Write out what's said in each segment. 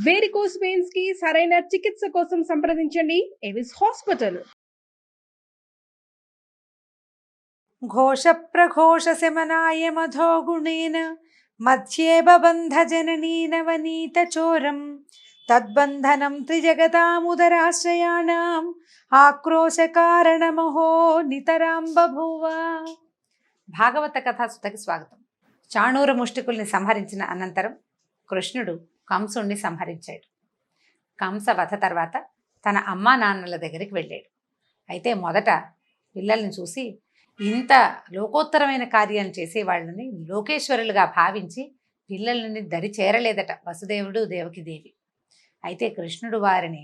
Varicose veins కి సరైన చికిత్స కోసం సంప్రదించండి ఎవిస్ హాస్పిటల్. ఘోష ప్రఘోష శమనాయ మధో గుణేన మధ్యే బబంధ జననీ నవనీత చోరం తద్బంధనం త్రిజగతాముదరాశ్రయాణం ఆక్రోశ కారణమహో నితరాం బభూవ. భాగవత కథాసుతకి స్వాగతం. చాణూర ముష్టికుల్ని సంహరించిన అనంతరం కృష్ణుడు కంసుణ్ణి సంహరించాడు. కంస వధ తర్వాత తన అమ్మా నాన్నల దగ్గరికి వెళ్ళాడు. అయితే మొదట పిల్లల్ని చూసి ఇంత లోకోత్తరమైన కార్యాలు చేసేవాళ్ళని లోకేశ్వరులుగా భావించి పిల్లలని దరి చేరలేదట వసుదేవుడు దేవకిదేవి. అయితే కృష్ణుడు వారిని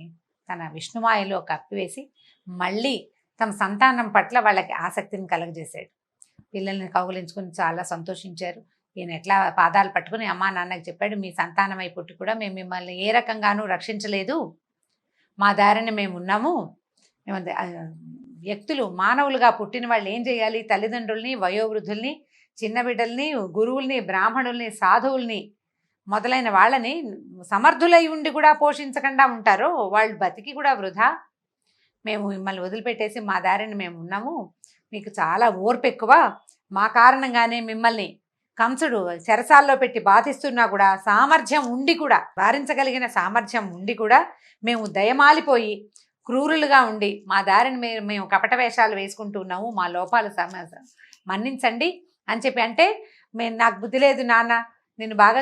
తన విష్ణుమాయలో కప్పివేసి మళ్ళీ తమ సంతానం పట్ల వాళ్ళకి ఆసక్తిని కలగజేశాడు. పిల్లల్ని కౌగిలించుకుని చాలా సంతోషించారు. ఈయన ఎట్లా పాదాలు పట్టుకుని అమ్మా నాన్నకి చెప్పాడు, మీ సంతానమై పుట్టి కూడా మేము మిమ్మల్ని ఏ రకంగానూ రక్షించలేదు, మా దారిని మేము ఉన్నాము. వ్యక్తులు మానవులుగా పుట్టిన వాళ్ళు ఏం చేయాలి? తల్లిదండ్రుల్ని, వయోవృద్ధుల్ని, చిన్న బిడ్డల్ని, గురువుల్ని, బ్రాహ్మణుల్ని, సాధువుల్ని మొదలైన వాళ్ళని సమర్థులై ఉండి కూడా పోషించకుండా ఉంటారో వాళ్ళు బతికి కూడా వృధా. మేము మిమ్మల్ని వదిలిపెట్టేసి మా దారిని మేము ఉన్నాము, మీకు చాలా ఓర్పు ఎక్కువ, మా కారణంగానే మిమ్మల్ని కంసుడు చెరసాల్లో పెట్టి బాధిస్తున్నా కూడా సామర్థ్యం ఉండి కూడా, వారించగలిగిన సామర్థ్యం ఉండి కూడా మేము దయమాలిపోయి క్రూరులుగా ఉండి మా దారిని మేము కపట వేషాలు వేసుకుంటూ ఉన్నాము, మా లోపాలు మన్నించండి అని చెప్పి. అంటే నాకు బుద్ధి లేదు నాన్న, నేను బాగా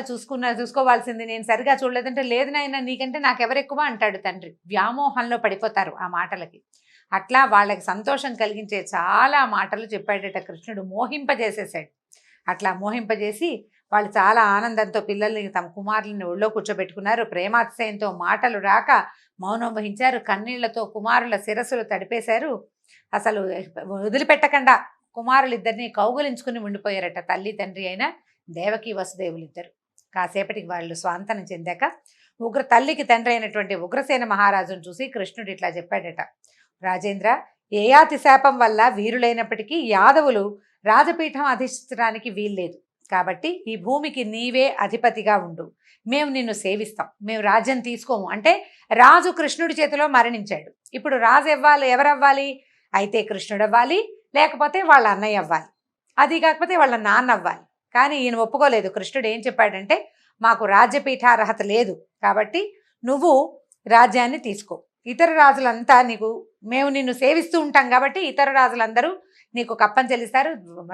చూసుకోవాల్సింది, నేను సరిగా చూడలేదంటే, లేదు నాయన నీకంటే నాకెవరెక్కువ అంటాడు తండ్రి. వ్యామోహంలో పడిపోతారు ఆ మాటలకి. అట్లా వాళ్ళకి సంతోషం కలిగించే చాలా మాటలు చెప్పాడట కృష్ణుడు, మోహింపజేసేసాడు. అట్లా మోహింపజేసి వాళ్ళు చాలా ఆనందంతో పిల్లల్ని, తమ కుమారులని ఒళ్ళో కూర్చోబెట్టుకున్నారు. ప్రేమాతిశయంతో మాటలు రాక మౌనం వహించారు. కన్నీళ్లతో కుమారుల శిరస్సులు తడిపేశారు. అసలు వదిలిపెట్టకుండా కుమారులిద్దరినీ కౌగులించుకుని ఉండిపోయారట తల్లి తండ్రి అయిన దేవకి వసుదేవులిద్దరు. కాసేపటికి వాళ్ళు స్వాంతనం చెందాక తల్లికి తండ్రి అయినటువంటి ఉగ్రసేన మహారాజును చూసి కృష్ణుడు ఇట్లా చెప్పాడట, రాజేంద్ర, ఏయాతి శాపం వల్ల వీరులైనప్పటికీ యాదవులు రాజపీఠం అధిష్ఠించడానికి వీల్లేదు. కాబట్టి ఈ భూమికి నీవే అధిపతిగా ఉండు, మేము నిన్ను సేవిస్తాం, మేము రాజ్యం తీసుకోము. అంటే రాజు కృష్ణుడి చేతిలో మరణించాడు. ఇప్పుడు రాజు ఎవరవ్వాలి? అయితే కృష్ణుడు అవ్వాలి, లేకపోతే వాళ్ళ అన్నయ్య అవ్వాలి, అది కాకపోతే వాళ్ళ నాన్న అవ్వాలి. కానీ ఈయన ఒప్పుకోలేదు. కృష్ణుడు ఏం చెప్పాడంటే, మాకు రాజ్యపీఠార్హత లేదు, కాబట్టి నువ్వు రాజ్యాన్ని తీసుకో. ఇతర రాజులంతా మేము నిన్ను సేవిస్తూ ఉంటాం కాబట్టి ఇతర రాజులందరూ నీకు కప్పం చెల్లిస్తారు.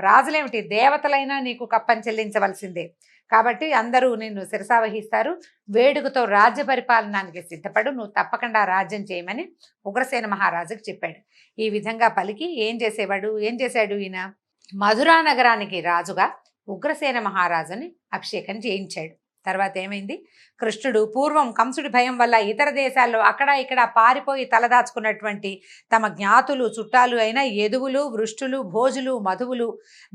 రాజులేమిటి, దేవతలైనా నీకు కప్పం చెల్లించవలసిందే. కాబట్టి అందరూ నిన్ను శిరసావహిస్తారు. వేడుకతో రాజ్య పరిపాలనానికి సిద్ధపడు, నువ్వు తప్పకుండా రాజ్యం చేయమని ఉగ్రసేన మహారాజుకు చెప్పాడు. ఈ విధంగా పలికి ఏం చేశాడు ఈయన? మధురా నగరానికి రాజుగా ఉగ్రసేన మహారాజుని అభిషేకం చేయించాడు. తర్వాత ఏమైంది? కృష్ణుడు పూర్వం కంసుడి భయం వల్ల ఇతర దేశాల్లో అక్కడ ఇక్కడ పారిపోయి తలదాచుకున్నటువంటి తమ జ్ఞాతులు చుట్టాలు అయిన యదువులు, వృష్టులు, భోజులు, మధువులు,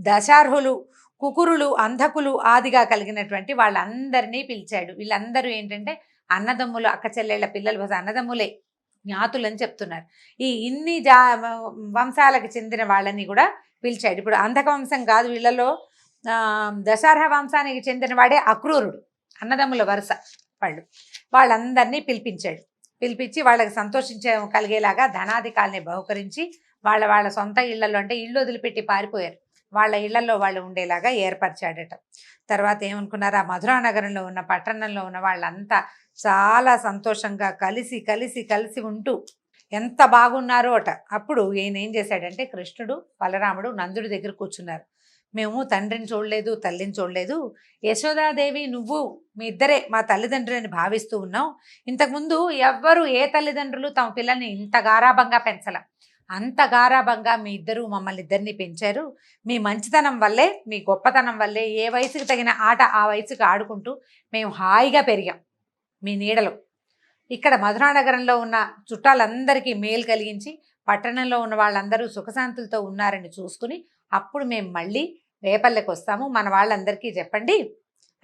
దశార్హులు, కుకురులు, అంధకులు ఆదిగా కలిగినటువంటి వాళ్ళందరినీ పిలిచాడు. వీళ్ళందరూ ఏంటంటే అన్నదమ్ములు, అక్క చెల్లెళ్ళ పిల్లలు, అన్నదమ్ములే, జ్ఞాతులని చెప్తున్నారు. ఇన్ని వంశాలకు చెందిన వాళ్ళని కూడా పిలిచాడు. ఇప్పుడు అంధక వంశం కాదు, వీళ్ళలో దశార్హ వంశానికి చెందిన వాడే అక్రూరుడు, అన్నదమ్ముల వరుస వాళ్ళందరినీ పిలిపించి వాళ్ళకి కలిగేలాగా ధనాధికాల్ని బహుకరించి వాళ్ళ సొంత ఇళ్లలో, అంటే ఇళ్ళు వదిలిపెట్టి పారిపోయారు, వాళ్ళ ఇళ్లలో వాళ్ళు ఉండేలాగా ఏర్పరిచాడట. తర్వాత ఏమనుకున్నారు? ఆ మధురా నగరంలో ఉన్న, పట్టణంలో ఉన్న వాళ్ళంతా చాలా సంతోషంగా కలిసి ఉంటూ ఎంత బాగున్నారో అట. అప్పుడు ఈయన ఏం చేశాడంటే, కృష్ణుడు, బలరాముడు నందుడి దగ్గర కూర్చున్నారు. మేము తండ్రిని చూడలేదు, తల్లిని చూడలేదు, యశోదాదేవి నువ్వు మీ ఇద్దరే మా తల్లిదండ్రులని భావిస్తూ ఉన్నాం. ఇంతకుముందు ఎవ్వరు ఏ తల్లిదండ్రులు తమ పిల్లల్ని ఇంత గారాభంగా పెంచల, అంత గారాభంగా మీ ఇద్దరు మమ్మల్ని ఇద్దరిని పెంచారు. మీ మంచితనం వల్లే, మీ గొప్పతనం వల్లే ఏ వయసుకు తగిన ఆట ఆ వయసుకు ఆడుకుంటూ మేము హాయిగా పెరిగాం మీ నీడలో. ఇక్కడ మధురా నగరంలో ఉన్న చుట్టాలందరికీ మేలు కలిగించి పట్టణంలో ఉన్న వాళ్ళందరూ సుఖశాంతులతో ఉన్నారని చూసుకుని అప్పుడు మేము మళ్ళీ రేపల్లెకి వస్తాము, మన వాళ్ళందరికీ చెప్పండి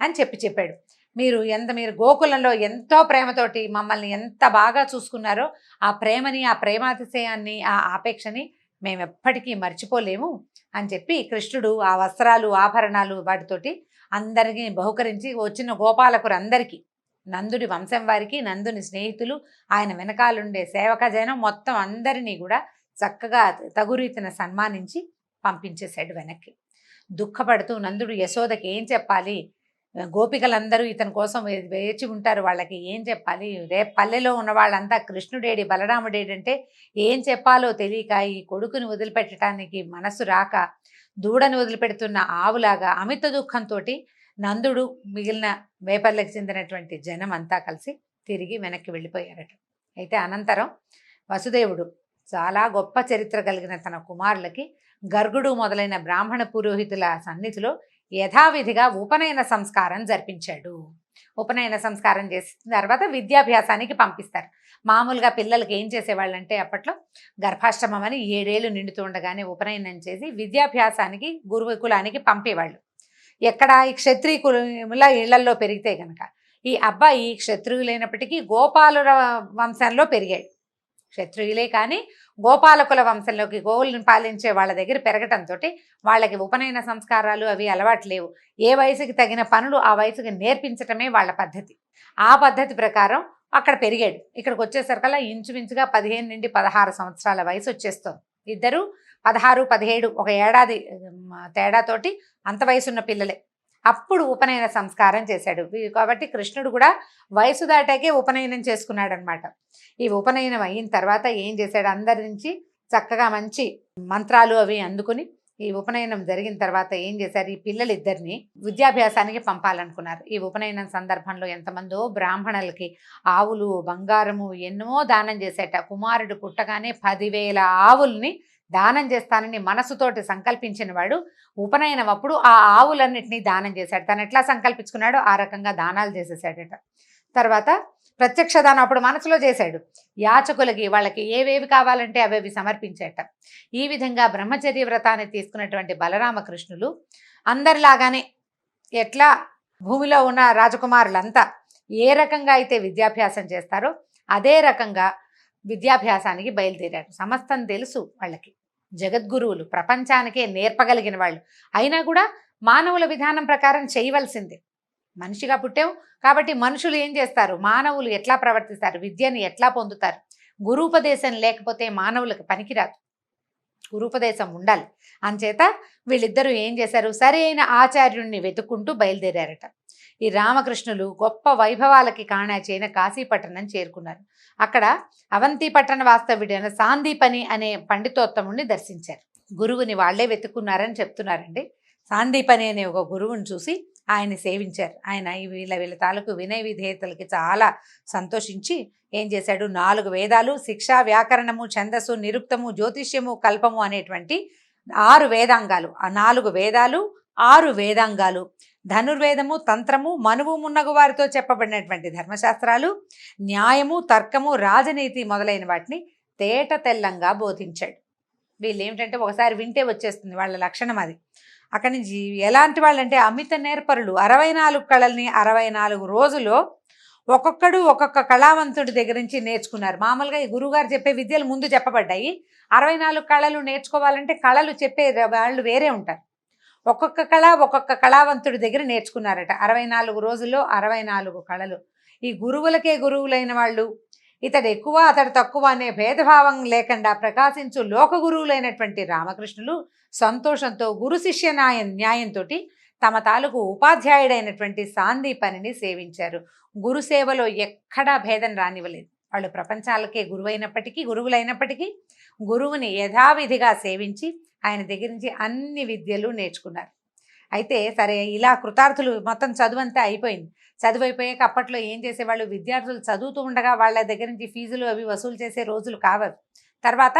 అని చెప్పాడు. మీరు గోకులంలో ఎంతో ప్రేమతోటి మమ్మల్ని ఎంత బాగా చూసుకున్నారో ఆ ప్రేమని, ఆ ప్రేమాతిశయాన్ని, ఆ ఆపేక్షని మేము ఎప్పటికీ మర్చిపోలేము అని చెప్పి కృష్ణుడు ఆ వస్త్రాలు, ఆభరణాలు వాటితోటి అందరికీ బహుకరించి వచ్చిన గోపాలకులందరికీ నందుడి వంశం వారికి, నందుని స్నేహితులు, ఆయన వెనకాలుండే సేవక జనం మొత్తం అందరినీ కూడా చక్కగా తగు రీతిన సన్మానించి పంపించేశాడు వెనక్కి. దుఃఖపడుతూ నందుడు యశోదకి ఏం చెప్పాలి, గోపికలందరూ ఇతని కోసం వేచి ఉంటారు, వాళ్ళకి ఏం చెప్పాలి, రేపు పల్లెలో ఉన్న వాళ్ళంతా కృష్ణుడేడి బలరాముడేడి అంటే ఏం చెప్పాలో తెలియక ఈ కొడుకుని వదిలిపెట్టడానికి మనసు రాక దూడని వదిలిపెడుతున్న ఆవులాగా అమిత దుఃఖంతో నందుడు మిగిలిన వేపర్లకు చెందినటువంటి జనం అంతా కలిసి తిరిగి వెనక్కి వెళ్ళిపోయారట. అయితే అనంతరం వసుదేవుడు చాలా గొప్ప చరిత్ర కలిగిన తన కుమారులకి గర్గుడు మొదలైన బ్రాహ్మణ పురోహితుల సన్నిధిలో యథావిధిగా ఉపనయన సంస్కారం జరిపించాడు. ఉపనయన సంస్కారం చేసిన తర్వాత విద్యాభ్యాసానికి పంపిస్తారు. మామూలుగా పిల్లలకి ఏం చేసేవాళ్ళంటే అప్పట్లో గర్భాష్టమం అని 7 ఏళ్ళు నిండుతూ ఉండగానే ఉపనయనం చేసి విద్యాభ్యాసానికి గురుకులానికి పంపేవాళ్ళు. ఎక్కడ ఈ క్షత్రియుల ఇళ్లల్లో పెరిగితే గనక ఈ అబ్బాయి క్షత్రియులైనప్పటికీ గోపాలుల వంశంలో పెరిగాడు. క్షత్రియులే కానీ గోపాలకుల వంశంలోకి గోవులను పాలించే వాళ్ళ దగ్గర పెరగటంతో వాళ్ళకి ఉపనయన సంస్కారాలు అవి అలవాటు లేవు. ఏ వయసుకి తగిన పనులు ఆ వయసుకి నేర్పించటమే వాళ్ళ పద్ధతి. ఆ పద్ధతి ప్రకారం అక్కడ పెరిగాడు. ఇక్కడికి వచ్చేసరికల్లా ఇంచుమించుగా 15 నుండి 16 సంవత్సరాల వయసు వచ్చేస్తుంది. ఇద్దరు 16, 17 ఒక ఏడాది తేడాతోటి అంత వయసున్న పిల్లలే. అప్పుడు ఉపనయన సంస్కారం చేశాడు. కాబట్టి కృష్ణుడు కూడా వయసు దాటాకే ఉపనయనం చేసుకున్నాడు అనమాట. ఈ ఉపనయనం అయిన తర్వాత ఏం చేశాడు, అందరి నుంచి చక్కగా మంచి మంత్రాలు అవి అందుకుని ఈ ఉపనయనం జరిగిన తర్వాత ఏం చేశారు, ఈ పిల్లలిద్దరిని విద్యాభ్యాసానికి పంపాలనుకున్నారు. ఈ ఉపనయనం సందర్భంలో ఎంతమందో బ్రాహ్మణులకి ఆవులు, బంగారము ఎన్నో దానం చేసేట. కుమారుడు పుట్టగానే 10,000 ఆవుల్ని దానం చేస్తానని మనసుతోటి సంకల్పించిన వాడు ఉపనయనం అప్పుడు ఆ ఆవులన్నిటినీ దానం చేశాడు. తను ఎట్లా సంకల్పించుకున్నాడో ఆ రకంగా దానాలు చేసేసాడట. తర్వాత ప్రత్యక్ష దానం అప్పుడు మనసులో చేశాడు. యాచకులకి వాళ్ళకి ఏవేవి కావాలంటే అవేవి సమర్పించేట. ఈ విధంగా బ్రహ్మచర్య వ్రతాన్ని తీసుకున్నటువంటి బలరామకృష్ణులు అందరిలాగానే ఎట్లా భూమిలో ఉన్న రాజకుమారులంతా ఏ రకంగా అయితే విద్యాభ్యాసం చేస్తారో అదే రకంగా విద్యాభ్యాసానికి బయలుదేరారు. సమస్తం తెలుసు వాళ్ళకి, జగద్గురువులు, ప్రపంచానికే నేర్పగలిగిన వాళ్ళు. అయినా కూడా మానవుల విధానం ప్రకారం చేయవలసిందే. మనిషిగా పుట్టావు కాబట్టి మనుషులు ఏం చేస్తారు, మానవులు ఎట్లా ప్రవర్తిస్తారు, విద్యని ఎట్లా పొందుతారు. గురూపదేశం లేకపోతే మానవులకు పనికిరాదు, గురూపదేశం ఉండాలి. అంచేత వీళ్ళిద్దరూ ఏం చేశారు, సరి అయిన ఆచార్యుణ్ణి వెతుక్కుంటూ బయలుదేరారట. ఈ రామకృష్ణులు గొప్ప వైభవాలకి కాణాచైన కాశీపట్టణం చేరుకున్నారు. అక్కడ అవంతి పట్టణ వాస్తవ్యుడైన సాందీపని అనే పండితోత్తముడిని దర్శించారు. గురువుని వాళ్లే వెతుక్కున్నారని చెప్తున్నారండి. సాందీపని అనే ఒక గురువుని చూసి ఆయన్ని సేవించారు. ఆయన వీళ్ళ తాలూకు వినయ విధేయతలకి చాలా సంతోషించి ఏం చేశాడు, 4 వేదాలు, శిక్ష, వ్యాకరణము, ఛందస్సు, నిరుక్తము, జ్యోతిష్యము, కల్పము అనేటువంటి 6 వేదాంగాలు, ఆ 4 వేదాలు, 6 వేదాంగాలు, ధనుర్వేదము, తంత్రము, మనువు మున్నగు వారితో చెప్పబడినటువంటి ధర్మశాస్త్రాలు, న్యాయము, తర్కము, రాజనీతి మొదలైన వాటిని తేట తెల్లంగా బోధించాడు. వీళ్ళు ఏమిటంటే ఒకసారి వింటే వచ్చేస్తుంది, వాళ్ళ లక్షణం అది. అక్కడి నుంచి ఎలాంటి వాళ్ళంటే అమిత నేర్పరులు. 64 కళల్ని 64 రోజుల్లో ఒక్కొక్కడు ఒక్కొక్క కళావంతుడి దగ్గర నుంచి నేర్చుకున్నారు. మామూలుగా ఈ గురువుగారు చెప్పే విద్యలు ముందు చెప్పబడ్డాయి. 64 కళలు నేర్చుకోవాలంటే కళలు చెప్పే వాళ్ళు వేరే ఉంటారు. ఒక్కొక్క కళ ఒక్కొక్క కళావంతుడి దగ్గర నేర్చుకున్నారట. 64 రోజుల్లో 64 కళలు. ఈ గురువులకే గురువులైన వాళ్ళు, ఇతడు ఎక్కువ అతడు తక్కువ అనే భేదభావం లేకుండా ప్రకాశించు లోక గురువులైనటువంటి రామకృష్ణులు సంతోషంతో గురు శిష్య న్యాయంతో తమ తాలూకు ఉపాధ్యాయుడైనటువంటి సాందీపనిని సేవించారు. గురు సేవలో ఎక్కడా భేదం రానివ్వలేదు. వాళ్ళు ప్రపంచాలకే గురువులైనప్పటికీ గురువుని యథావిధిగా సేవించి ఆయన దగ్గర నుంచి అన్ని విద్యలు నేర్చుకున్నారు. అయితే సరే, ఇలా కృతార్థులు మొత్తం చదువంతా అయిపోయింది. చదువైపోయాక అప్పట్లో ఏం చేసేవాళ్ళు, విద్యార్థులు చదువుతూ ఉండగా వాళ్ళ దగ్గర నుంచి ఫీజులు అవి వసూలు చేసే రోజులు కావవి. తర్వాత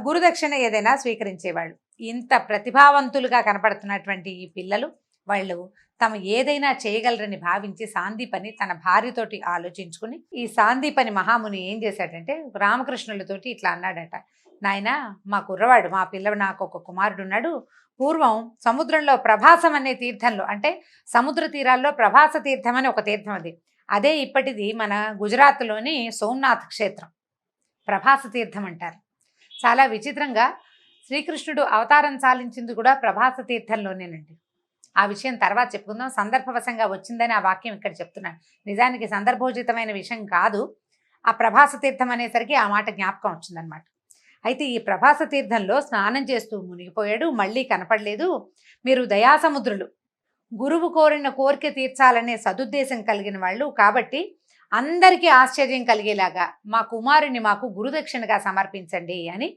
గురుదక్షిణ ఏదైనా స్వీకరించేవాళ్ళు. ఇంత ప్రతిభావంతులుగా కనపడుతున్నటువంటి ఈ పిల్లలు వాళ్ళు తమ ఏదైనా చేయగలరని భావించి సాందీపని తన భార్యతోటి ఆలోచించుకుని, ఈ సాందీపని మహాముని ఏం చేశాడంటే రామకృష్ణులతోటి ఇట్లా అన్నాడట, నాయన మా కుర్రవాడు, మా పిల్లవాడు, నాకు ఒక కుమారుడు ఉన్నాడు. పూర్వం సముద్రంలో ప్రభాసం అనే తీర్థంలో, అంటే సముద్ర తీరాల్లో ప్రభాస తీర్థం అని ఒక తీర్థం, అదే ఇప్పటిది మన గుజరాత్లోని సోమనాథ్ క్షేత్రం ప్రభాస తీర్థం అంటారు. చాలా విచిత్రంగా శ్రీకృష్ణుడు అవతారం చాలించింది కూడా ప్రభాస తీర్థంలోనేనండి. ఆ విషయం తర్వాత చెప్పుకుందాం. సందర్భవశంగా వచ్చిందని ఆ వాక్యం ఇక్కడ చెప్తున్నాను. నిజానికి సందర్భోచితమైన విషయం కాదు. ఆ ప్రభాస తీర్థం అనేసరికి ఆ మాట జ్ఞాపకం వచ్చిందనమాట. అయితే ఈ ప్రభాస తీర్థంలో స్నానం చేస్తూ మునిగిపోయాడు. మళ్ళీ కనపడలేదు. మీరు దయాసముద్రులు, గురువు కోరిన కోరిక తీర్చాలనే సదుద్దేశం కలిగిన వాళ్ళు కాబట్టి అందరికీ ఆశ్చర్యం కలిగేలాగా మా కుమారుని మాకు గురుదక్షిణగా సమర్పించండి అని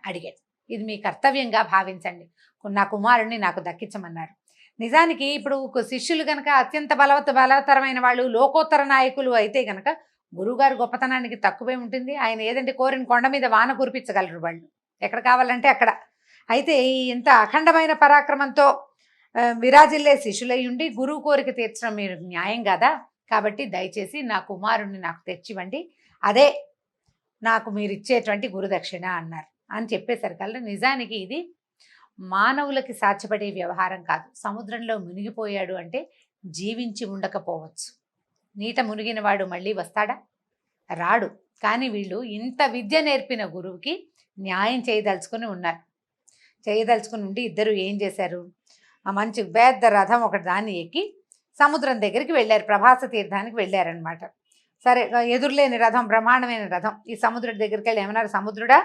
అడిగాడు. ఇది మీ కర్తవ్యంగా భావించండి, నా కుమారుణ్ణి నాకు దక్కించమన్నారు. నిజానికి ఇప్పుడు శిష్యులు కనుక అత్యంత బలవత్తరమైన వాళ్ళు, లోకోత్తర నాయకులు అయితే కనుక గురువుగారు గొప్పతనానికి తక్కువే ఉంటుంది. ఆయన ఏదంటే కోరిన కొండ మీద వాన కురిపించగలరు వాళ్ళు, ఎక్కడ కావాలంటే అక్కడ. అయితే ఇంత అఖండమైన పరాక్రమంతో విరాజిల్లే శిష్యులై ఉండి గురువు కోరిక తీర్చడం మీరు న్యాయం కాదా? కాబట్టి దయచేసి నా కుమారుణ్ణి నాకు తెచ్చివ్వండి, అదే నాకు మీరు ఇచ్చేటువంటి గురుదక్షిణ అన్నారు. అని చెప్పేసరికల్లా నిజానికి ఇది మానవులకి సాధ్యపడే వ్యవహారం కాదు. సముద్రంలో మునిగిపోయాడు అంటే జీవించి ఉండకపోవచ్చు. నీట మునిగిన వాడు మళ్ళీ వస్తాడా? రాడు. కానీ వీళ్ళు ఇంత విద్య నేర్పిన గురువుకి న్యాయం చేయదలుచుకుని ఉన్నారు. చేయదలుచుకుని ఉండి ఇద్దరు ఏం చేశారు, ఆ మంచి పెద్ద రథం ఒకటి దాన్ని ఎక్కి సముద్రం దగ్గరికి వెళ్ళారు. ప్రభాస తీర్థానికి వెళ్ళారనమాట. సరే, ఎదురులేని రథం, బ్రహ్మాండమైన రథం. ఈ సముద్రుడి దగ్గరికి వెళ్ళి ఏమన్నారు, సముద్రుడా,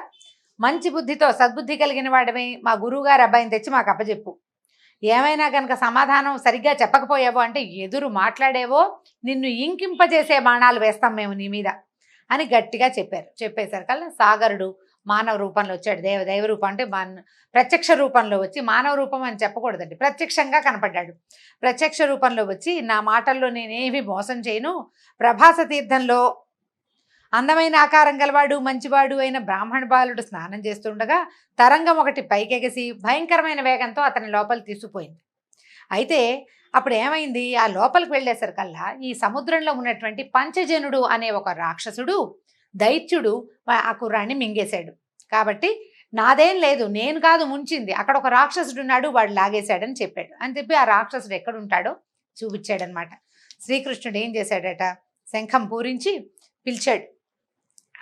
మంచి బుద్ధితో సద్బుద్ధి కలిగిన వాడివై మా గురువుగారు అబ్బాయిని తెచ్చి మాకు అప్పచెప్పు. ఏమైనా కనుక సమాధానం సరిగ్గా చెప్పకపోయావో అంటే ఎదురు మాట్లాడేవో నిన్ను ఇంకింపజేసే బాణాలు వేస్తాం మేము నీ మీద అని గట్టిగా చెప్పారు. చెప్పేసరికల్లా సాగరుడు మానవ రూపంలో వచ్చాడు. దైవ రూపం అంటే ప్రత్యక్ష రూపంలో వచ్చి, మానవ రూపం అని చెప్పకూడదండి, ప్రత్యక్షంగా కనపడ్డాడు. ప్రత్యక్ష రూపంలో వచ్చి, నా మాటల్లో నేనేమి మోసం చేయను, ప్రభాస తీర్థంలో అందమైన ఆకారం గలవాడు మంచివాడు అయిన బ్రాహ్మణ బాలుడు స్నానం చేస్తుండగా తరంగం ఒకటి పైకెగసి భయంకరమైన వేగంతో అతని లోపలి తీసుకుపోయింది. అయితే అప్పుడు ఏమైంది, ఆ లోపలికి వెళ్ళేసరికల్లా ఈ సముద్రంలో ఉన్నటువంటి పంచజనుడు అనే ఒక రాక్షసుడు, దైత్యుడు ఆ కుర్రాన్ని మింగేశాడు. కాబట్టి నాదేం లేదు, నేను కాదు ముంచింది, అక్కడ ఒక రాక్షసుడు ఉన్నాడు, వాడు లాగేశాడని చెప్పాడు. అని చెప్పి ఆ రాక్షసుడు ఎక్కడుంటాడో చూపించాడనమాట. శ్రీకృష్ణుడు ఏం చేశాడట, శంఖం పూరించి పిలిచాడు.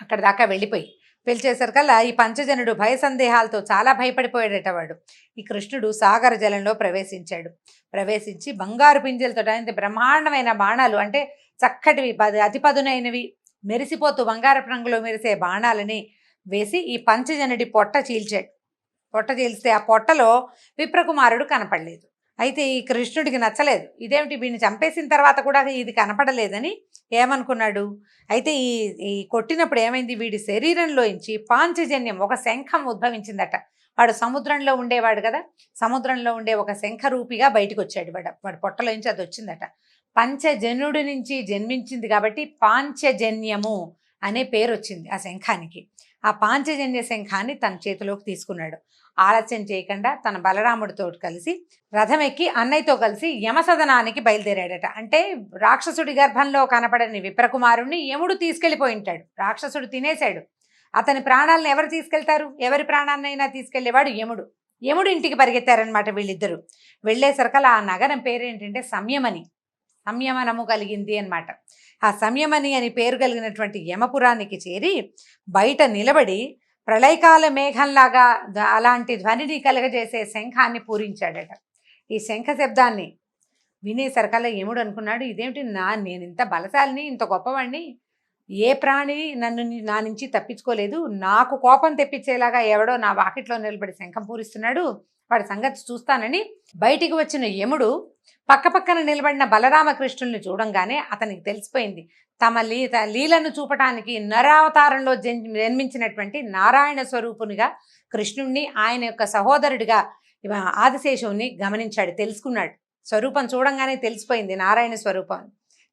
అక్కడ దాకా వెళ్ళిపోయి పిలిచేసరికల్లా ఈ పంచజనుడు భయ సందేహాలతో చాలా భయపడిపోయాడట వాడు. ఈ కృష్ణుడు సాగర జలంలో ప్రవేశించాడు. ప్రవేశించి బంగారు పింజలతో బ్రహ్మాండమైన బాణాలు, అంటే చక్కటివి అతి పదునైనవి మెరిసిపోతూ బంగారపు రంగులో మెరిసే బాణాలని వేసి ఈ పంచజనుడి పొట్ట చీల్చాడు. పొట్ట చీల్స్తే ఆ పొట్టలో విప్రకుమారుడు కనపడలేదు. అయితే ఈ కృష్ణుడికి నచ్చలేదు, ఇదేమిటి వీడిని చంపేసిన తర్వాత కూడా ఇది కనపడలేదని ఏమనుకున్నాడు. అయితే ఈ కొట్టినప్పుడు ఏమైంది, వీడి శరీరంలోంచి పాంచజన్యం, ఒక శంఖం ఉద్భవించిందట. వాడు సముద్రంలో ఉండేవాడు కదా, సముద్రంలో ఉండే ఒక శంఖ రూపిగా బయటకు వచ్చాడు. వాడి పొట్టలోంచి అది వచ్చిందట. పంచజనుడి నుంచి జన్మించింది కాబట్టి పాంచజన్యము అనే పేరు వచ్చింది ఆ శంఖానికి. ఆ పాంచజన్య శంఖాన్ని తన చేతిలోకి తీసుకున్నాడు. ఆలస్యం చేయకుండా తన బలరాముడితో కలిసి రథం ఎక్కి అన్నయ్యతో కలిసి యమసదనానికి బయలుదేరాడట. అంటే రాక్షసుడి గర్భంలో కనపడని విప్రకుమారుణ్ణి యముడు తీసుకెళ్ళిపోయి ఉంటాడు. రాక్షసుడు తినేశాడు. అతని ప్రాణాలను ఎవరు తీసుకెళ్తారు, ఎవరి ప్రాణాన్నైనా తీసుకెళ్లేవాడు యముడు. యముడు ఇంటికి పరిగెత్తారనమాట వీళ్ళిద్దరూ. వెళ్ళేసరికల్ ఆ నగరం పేరేంటంటే సంయమని, సంయమనము కలిగింది అనమాట. ఆ సంయమని అని పేరు కలిగినటువంటి యమపురానికి చేరి బయట నిలబడి ప్రళయకాల మేఘంలాగా అలాంటి ధ్వనిని కలగజేసే శంఖాన్ని పూరించాడట. ఈ శంఖ శబ్దాన్ని వినేసరికల్లా యముడు అనుకున్నాడు, ఇదేమిటి, నేను ఇంత బలశాలిని, ఇంత గొప్పవాడిని, ఏ ప్రాణి నా నుంచి తప్పించుకోలేదు, నాకు కోపం తెప్పించేలాగా ఎవడో నా వాకిట్లో నిలబడి శంఖం పూరిస్తున్నాడు, వాడి సంగతి చూస్తానని బయటికి వచ్చిన యముడు పక్కపక్కన నిలబడిన బలరామకృష్ణుల్ని చూడంగానే అతనికి తెలిసిపోయింది, తమ లీలను చూపటానికి నరావతారంలో జన్మించినటువంటి నారాయణ స్వరూపునిగా కృష్ణుణ్ణి, ఆయన యొక్క సహోదరుడిగా ఆదిశేషువుని గమనించాడు, తెలుసుకున్నాడు. స్వరూపం చూడంగానే తెలిసిపోయింది నారాయణ స్వరూపం.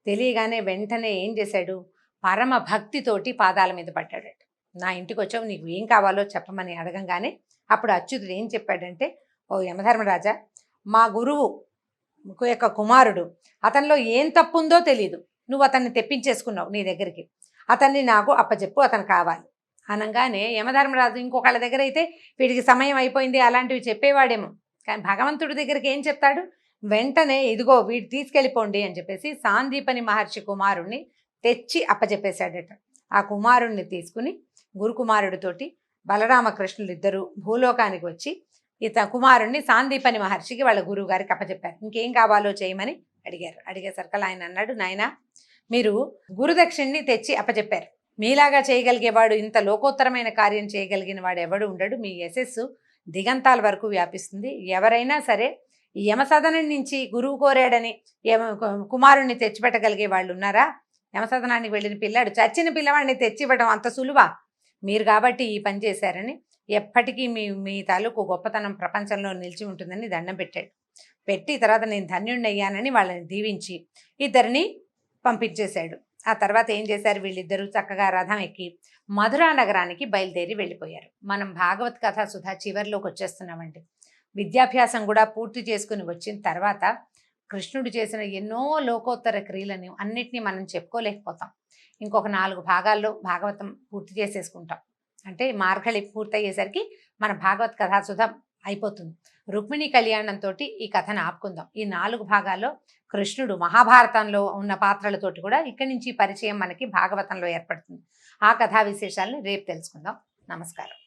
తెలియగానే వెంటనే ఏం చేశాడు, పరమ భక్తితోటి పాదాల మీద పడ్డాడట. నా ఇంటికి వచ్చావు, నీకు ఏం కావాలో చెప్పమని అడగంగానే అప్పుడు అచ్యుతుడు ఏం చెప్పాడంటే, ఓ యమధర్మరాజా, మా గురువు యొక్క కుమారుడు, అతనిలో ఏం తప్పు ఉందో తెలియదు, నువ్వు అతన్ని తెప్పించేసుకున్నావు నీ దగ్గరికి, అతన్ని నాకు అప్పచెప్పు, అతను కావాలి అనగానే యమధర్మరాజు ఇంకొకళ్ళ దగ్గర అయితే వీడికి సమయం అయిపోయింది అలాంటివి చెప్పేవాడేమో, కానీ భగవంతుడి దగ్గరికి ఏం చెప్తాడు, వెంటనే ఇదిగో వీడు తీసుకెళ్ళిపోండి అని చెప్పేసి సాందీపని మహర్షి కుమారుణ్ణి తెచ్చి అప్పచెప్పేశాడట. ఆ కుమారుణ్ణి తీసుకుని గురుకుమారుడితోటి బలరామకృష్ణులు ఇద్దరు భూలోకానికి వచ్చి కుమారుణ్ణి సాందీపని మహర్షికి వాళ్ళ గురువు గారికి అప్పచెప్పారు. ఇంకేం కావాలో చేయమని అడిగారు. అడిగేసరికి ఆయన అన్నాడు, నాయన మీరు గురుదక్షిణ్ణి తెచ్చి అప్పచెప్పారు. మీలాగా చేయగలిగేవాడు, ఇంత లోకోత్తరమైన కార్యం చేయగలిగిన వాడు ఎవడు ఉండడు. మీ యశస్సు దిగంతాల వరకు వ్యాపిస్తుంది. ఎవరైనా సరే ఈ యమసదనం నుంచి గురువు కోరాడని కుమారుణ్ణి తెచ్చిపెట్టగలిగే వాళ్ళు ఉన్నారా? యమసదనానికి వెళ్ళిన పిల్లాడు, చచ్చిన పిల్లవాడిని తెచ్చివ్వడం అంత సులువా? మీరు కాబట్టి ఈ పని చేశారని, ఎప్పటికీ మీ తాలూకు గొప్పతనం ప్రపంచంలో నిలిచి ఉంటుందని దండం పెట్టాడు. పెట్టి తర్వాత నేను ధన్యుణ్ణయ్యానని వాళ్ళని దీవించి ఇద్దరిని పంపించేశాడు. ఆ తర్వాత ఏం చేశారు, వీళ్ళిద్దరూ చక్కగా రథం ఎక్కి మధురా నగరానికి బయలుదేరి వెళ్ళిపోయారు. మనం భాగవత్ కథ సుధా చివరిలోకి వచ్చేస్తున్నామండి. విద్యాభ్యాసం కూడా పూర్తి చేసుకుని వచ్చిన తర్వాత కృష్ణుడు చేసిన ఎన్నో లోకోత్తర క్రియలని అన్నిటినీ మనం చెప్పుకోలేకపోతాం. ఇంకొక 4 భాగాల్లో భాగవతం పూర్తి చేసేసుకుంటాం. అంటే మార్గళి పూర్తయ్యేసరికి మన భాగవత్ కథాసుధ అయిపోతుంది. రుక్మిణి కళ్యాణంతో ఈ కథను ఆపుకుందాం. ఈ 4 భాగాల్లో కృష్ణుడు మహాభారతంలో ఉన్న పాత్రలతోటి కూడా ఇక్కడి నుంచి పరిచయం మనకి భాగవతంలో ఏర్పడుతుంది. ఆ కథా విశేషాలను రేపు తెలుసుకుందాం. నమస్కారం.